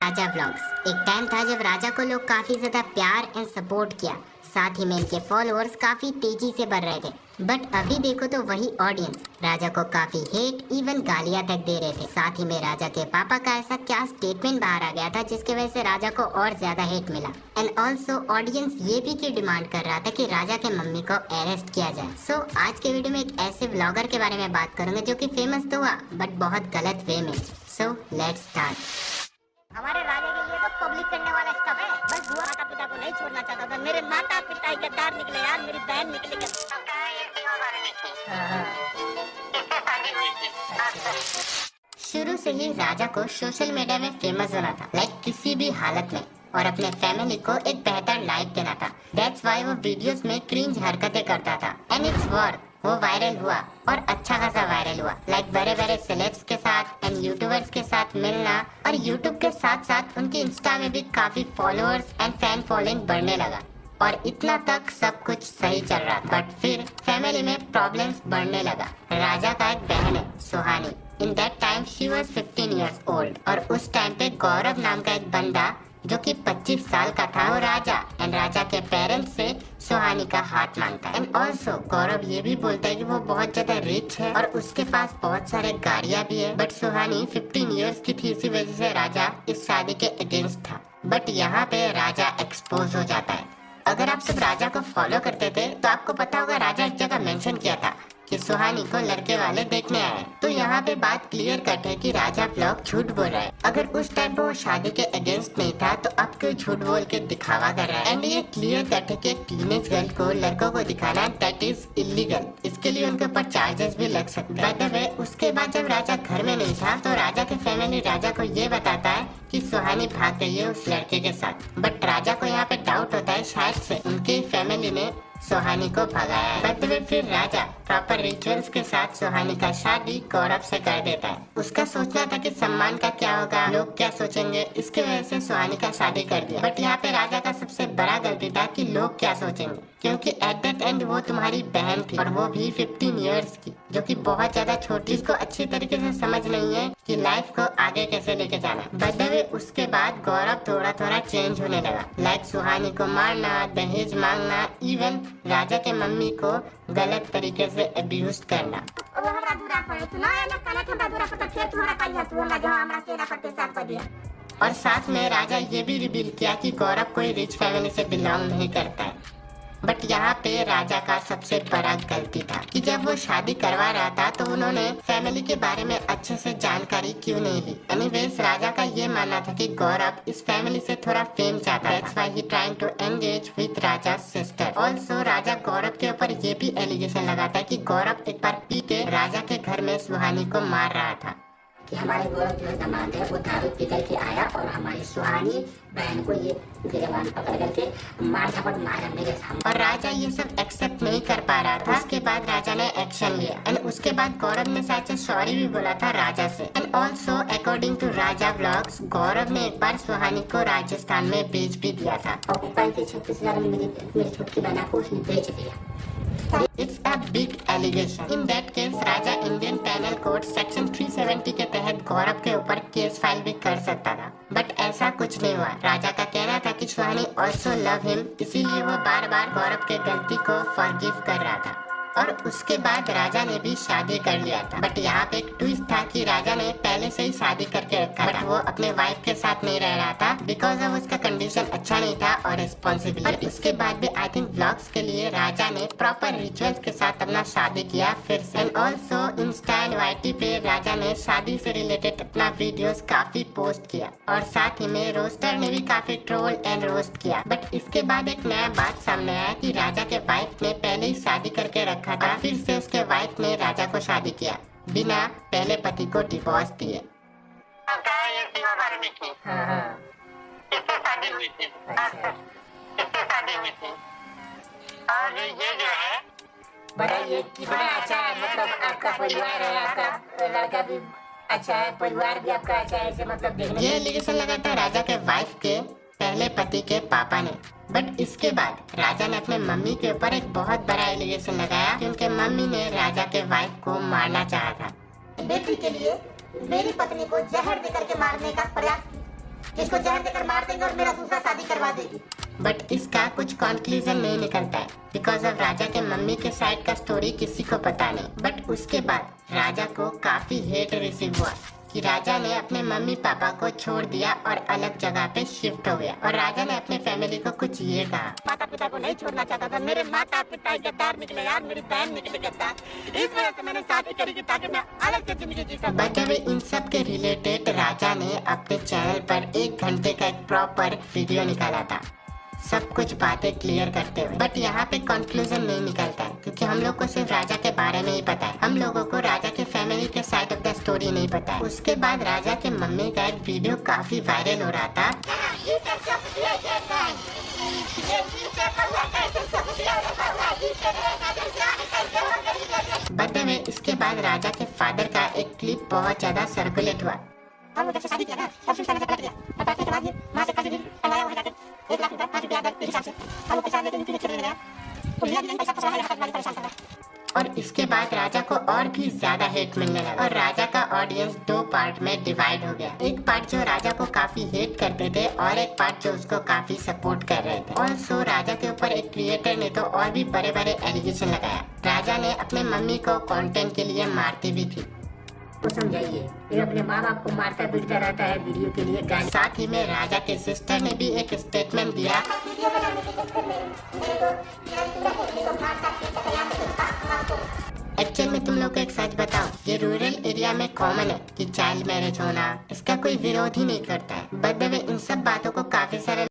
राजा vlogs. एक time था जब राजा को लोग काफी ज्यादा प्यार एंड सपोर्ट किया, साथ ही में इनके फॉलोअर्स काफी तेजी से बढ़ रहे थे। बट अभी देखो तो वही ऑडियंस राजा को काफी हेट, इवन गालियां तक दे रहे थे। साथ ही में राजा के पापा का ऐसा क्या स्टेटमेंट बाहर आ गया था जिसके वजह से राजा को और ज्यादा हेट मिला। एंड ऑल्सो ऑडियंस ये भी की डिमांड कर रहा था कि राजा के मम्मी को अरेस्ट किया जाए। सो आज के वीडियो में एक ऐसे व्लॉगर के बारे में बात करूंगा जो कि फेमस तो हुआ बट बहुत गलत वे में। So let's start. हमारे राजा के लिए तो पब्लिक करने वाला स्टफ है। बस बुआ माता पिता को नहीं छोड़ना चाहता था। मेरे माता पिता गद्दार निकले यार, मेरी बहन निकली। शुरू से ही राजा को सोशल मीडिया में फेमस होना था, लाइक किसी भी हालत में, और अपने फैमिली को एक बेहतर लाइफ देना था। दैट्स व्हाई वो वीडियोस में क्रिंज हरकतें करता था एंड इट्स वर्क। वो वायरल हुआ और अच्छा खासा वायरल हुआ, लाइक बड़े बड़े सेलेब्स के साथ एंड यूट्यूबर्स के साथ मिलना, और यूट्यूब के साथ साथ उनके इंस्टा में भी काफी फॉलोअर्स एंड फैन फॉलोइंग बढ़ने लगा। और इतना तक सब कुछ सही चल रहा था, बट फिर फैमिली में प्रॉब्लम्स बढ़ने लगा। राजा का एक बहन है Suhani. In that time she was 15 years old, और उस टाइम पे गौरव नाम का एक बंदा जो कि 25 साल का था, वो राजा एंड राजा के पेरेंट्स से सुहानी का हाथ मांगता है। एंड ऑल्सो गौरव ये भी बोलता है कि वो बहुत ज्यादा रिच है और उसके पास बहुत सारे गाड़ियां भी है। बट सुहानी 15 इयर्स की थी, इसी वजह से राजा इस शादी के अगेंस्ट था। बट यहाँ पे राजा एक्सपोज हो जाता है। अगर आप सब राजा को फॉलो करते थे तो आपको पता होगा राजा एक जगह मेंशन किया था कि सुहानी को लड़के वाले देखने आए। तो यहाँ पे बात क्लियर कट है कि राजा व्लॉग झूठ बोल रहा है। अगर उस टाइम पे वो शादी के अगेंस्ट नहीं था तो अब क्यों झूठ बोल के दिखावा कर रहा है। एंड ये क्लियर कट है कि एक टीनेज गर्ल को लड़कों को दिखाना दैट इज इलीगल। इसके लिए उनके ऊपर चार्जेस भी लग सकते हैं। बाय द वे, उसके बाद जब राजा घर में नहीं था तो राजा के फैमिली राजा को ये बताता है कि सुहानी भाग गई है उस लड़के के साथ। बट राजा को यहाँ पे डाउट होता है शायद से उनकी फैमिली ने सुहानी को भगाया है। बट फिर राजा प्रॉपर रिचुअल्स के साथ सुहानी का शादी गौरव से कर देता है। उसका सोचना था कि सम्मान का क्या होगा, लोग क्या सोचेंगे, इसके वजह से सुहानी का शादी कर दिया। बट यहाँ पे राजा का सबसे बड़ा गलती था कि लोग क्या सोचेंगे, क्योंकि एट दैट एंड वो तुम्हारी बहन थी और वो भी 15 इयर्स की, जो कि बहुत ज्यादा छोटी। इसको अच्छी तरीके से समझ नहीं है कि लाइफ को आगे कैसे लेके जाना। बाय द वे, उसके बाद गौरव थोड़ा थोड़ा चेंज होने लगा, लाइक सुहानी को मारना, दहेज मांगना, इवन राजा के मम्मी को गलत तरीके से अब्यूज करना। और साथ में राजा ये भी रिवील किया कि गौरव कोई रिच फैमिली से बिलोंग नहीं करता है। बट यहाँ पे राजा का सबसे बड़ा गलती था कि जब वो शादी करवा रहा था तो उन्होंने फैमिली के बारे में अच्छे से जानकारी क्यों नहीं ली। एनीवेज, राजा का ये मानना था कि गौरव इस फैमिली से थोड़ा फेम चाहता है। That's why he trying to engage with राजा's sister. Also, राजा गौरव के ऊपर ये भी एलिगेशन लगाता है कि गौरव एक बार पी के राजा के घर में सुहानी को मार रहा था। कि हमारे गौरव जो है दामाद है, वो दारू पी करके आया और हमारी सुहानी बहन को ये गिरबान पकड़ करके मार झपट मारा मेरे सामने। और राजा ये सब एक्सेप्ट नहीं कर पा रहा था। उसके बाद राजा ने एक्शन लिया एंड उसके बाद गौरव ने शायद से सॉरी भी बोला था राजा से। And also according to Raja Vlogs, Gaurav ने एक बार सुहानी को राजस्थान में बेच भी दिया था और 35-36 में मेरी छोटी बहना को उसने बेच दिया। It's a big allegation. In that case, Raja Indian panel code section 370 के तहत गौरव के ऊपर केस फाइल भी कर सकता था। बट ऐसा कुछ नहीं हुआ। राजा का कहना था कि सुहानी also love him, इसीलिए वो बार बार गौरव के गलती को फॉरगिव कर रहा था। और उसके बाद राजा ने भी शादी कर लिया था। बट यहाँ पे एक ट्विस्ट था कि राजा ने पहले से ही शादी करके रखा था। बट वो अपने वाइफ के साथ नहीं रह रहा था बिकॉज ऑफ उसका कंडीशन अच्छा नहीं था और रिस्पॉन्सिबिलिटी। उसके बाद भी आई थिंक व्लॉग्स के लिए राजा ने प्रॉपर रिचुअल्स के साथ अपना शादी किया फिर से। And also Insta and YT पे राजा ने शादी से रिलेटेड अपना वीडियोस काफी पोस्ट किया और साथ ही में रोस्टर ने भी काफी ट्रोल एंड रोस्ट किया। बट इसके बाद एक नया बात सामने आया कि राजा के वाइफ ने पहले ही शादी करके रखा था, फिर से उसके वाइफ ने राजा को शादी किया बिना पहले पति को डिवोर्स दिए। और ये जो है बताइए कितना अच्छा है, मतलब आपका परिवार है, आपका लड़का भी अच्छा है, परिवार भी आपका अच्छा है, ऐसे मतलब देखने ये एलिगेशन लगा था राजा के वाइफ के पहले पति के पापा ने। बट इसके बाद राजा ने अपने मम्मी के ऊपर एक बहुत बड़ा एलिगेशन लगाया कि उनके मम्मी ने राजा के वाइफ को मारना चाहा था। बेटी के लिए मेरी पत्नी को जहर देकर के मारने का प्रयास जिसको जहर देकर मार देंगे और मेरा दूसरा शादी करवा देगी। बट इसका कुछ कंक्लूजन नहीं निकलता है बिकॉज ऑफ राजा के मम्मी के साइड का स्टोरी किसी को पता नहीं। बट उसके बाद राजा को काफी हेट रिसीव हुआ कि राजा ने अपने मम्मी पापा को छोड़ दिया और अलग जगह पे शिफ्ट हो गया। और राजा ने अपने फैमिली को कुछ ये कहा, माता पिता को नहीं छोड़ना चाहता था, मेरे माता पिता गद्दार निकले यार, मेरी बहन निकले गद्दार, इस वजह से मैंने शादी करी थी ताकि मैं अलग से जिंदगी जी सकूं। बट इन सब के रिलेटेड राजा ने अपने चैनल पर 1 घंटे का एक प्रॉपर वीडियो निकाला था, सब कुछ बातें क्लियर करते हुए। बट यहाँ पे कंक्लूजन नहीं निकलता है क्योंकि हम लोग को सिर्फ राजा के बारे में ही पता है, हम लोगों को राजा के फैमिली के साइड ऑफ द स्टोरी नहीं पता है। उसके बाद राजा के मम्मी का एक वीडियो काफी वायरल हो रहा था। बट इसके बाद राजा के फादर का एक क्लिप बहुत ज्यादा सर्कुलेट हुआ। हम जब से शादी किया ना तब से उसका नशा पलट गया और पलटने के बाद ये वहाँ से कर्ज भी टंगाया हुआ है जाकर 1 लाख रुपए 5 रुपया दर के हिसाब से हम लोग पैसा लेके यूपी में खेलने गया तो लिया भी नहीं पैसा फंसा है, यहाँ तक वाली परेशान कर रहा है। और इसके बाद राजा को और भी ज्यादा हेट मिलने लगा और राजा का ऑडियंस 2 पार्ट में डिवाइड हो गया। एक पार्ट जो राजा को काफी हेट करते थे और एक पार्ट जो उसको काफी सपोर्ट कर रहे थे। ऑल्सो राजा के ऊपर एक क्रिएटर ने तो और भी बड़े बड़े एलिगेशन लगाया। राजा ने अपने मम्मी को कंटेंट के लिए मारती भी थी, तो समझाइए, ये अपने माँ बाप को मारता पीटता रहता है वीडियो के लिए गाने। साथ ही में राजा के सिस्टर ने भी एक स्टेटमेंट दिया। एक्चुअल में तुम लोग को एक सच बताओ, ये रूरल एरिया में कॉमन है कि चाइल्ड मैरिज होना, इसका कोई विरोध ही नहीं करता है। बट इन सब बातों को काफी सारे